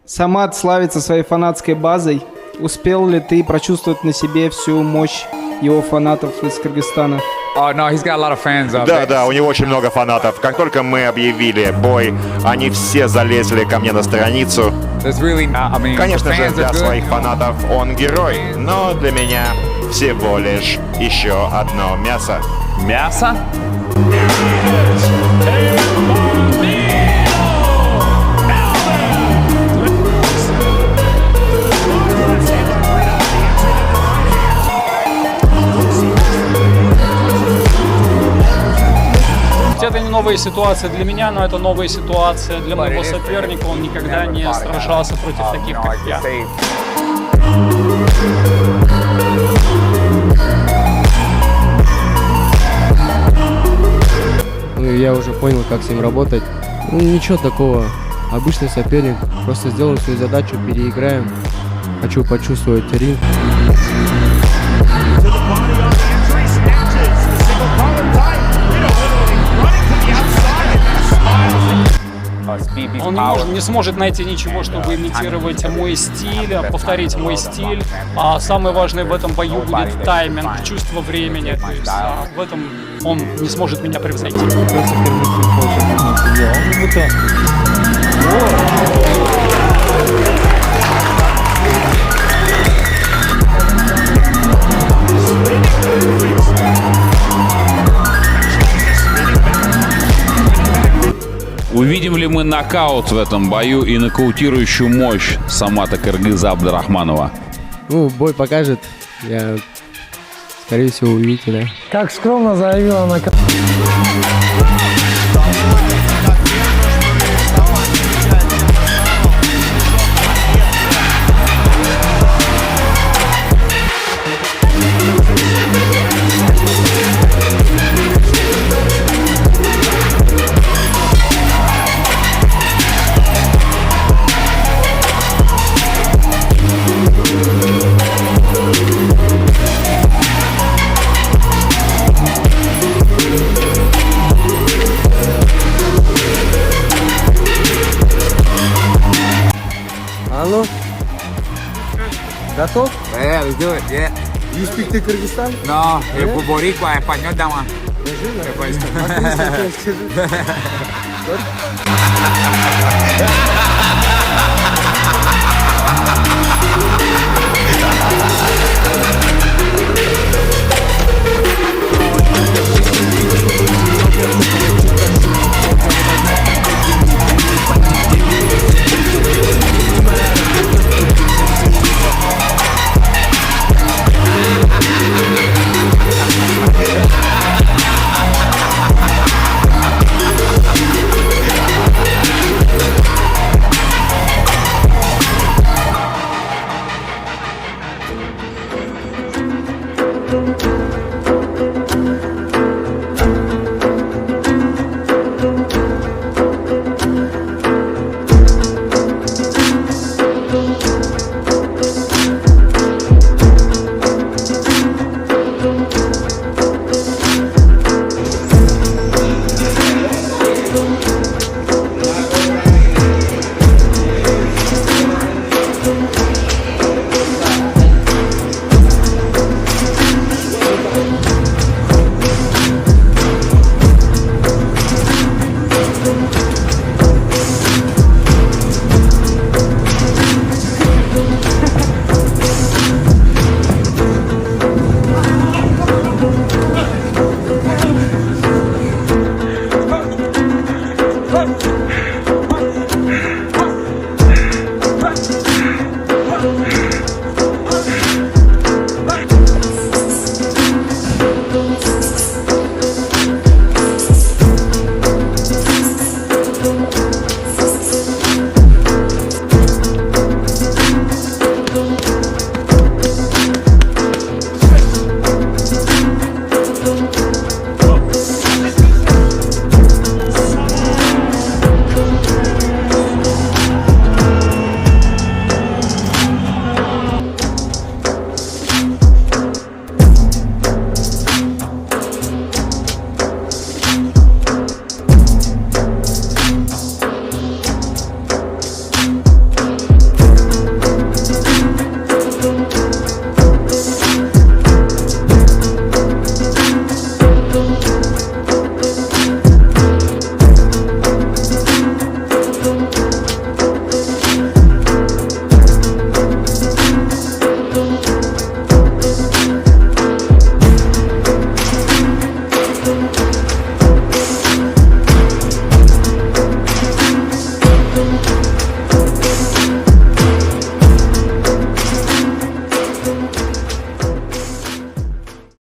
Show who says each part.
Speaker 1: Самат славится своей фанатской базой. Успел ли ты прочувствовать на себе всю мощь его фанатов из Кыргызстана?
Speaker 2: Да, у него очень много фанатов. Как только мы объявили бой, они все залезли ко мне на страницу. Конечно же, для своих фанатов он герой, но для меня всего лишь еще одно мясо.
Speaker 3: Мясо?
Speaker 4: Это не новая ситуация для меня, но это новая ситуация для моего соперника. Он никогда не сражался против таких, как я.
Speaker 5: Я уже понял, как с ним работать. Ничего такого. Обычный соперник. Просто сделаем свою задачу, переиграем. Хочу почувствовать ринг.
Speaker 4: Он не сможет найти ничего, чтобы имитировать мой стиль, повторить мой стиль. А самое важное в этом бою будет тайминг, чувство времени. То есть, в этом он не сможет меня превзойти.
Speaker 3: Увидим ли мы нокаут в этом бою и нокаутирующую мощь Самата Кыргыза Абдрахманова?
Speaker 5: Бой покажет. Я, скорее всего, увидите, да.
Speaker 6: Как скромно заявила она.
Speaker 5: Алло? Готов?
Speaker 7: Yeah, let's do it, yeah.
Speaker 5: You speak to Kyrgyzstan?
Speaker 7: No, boricua, español, dama.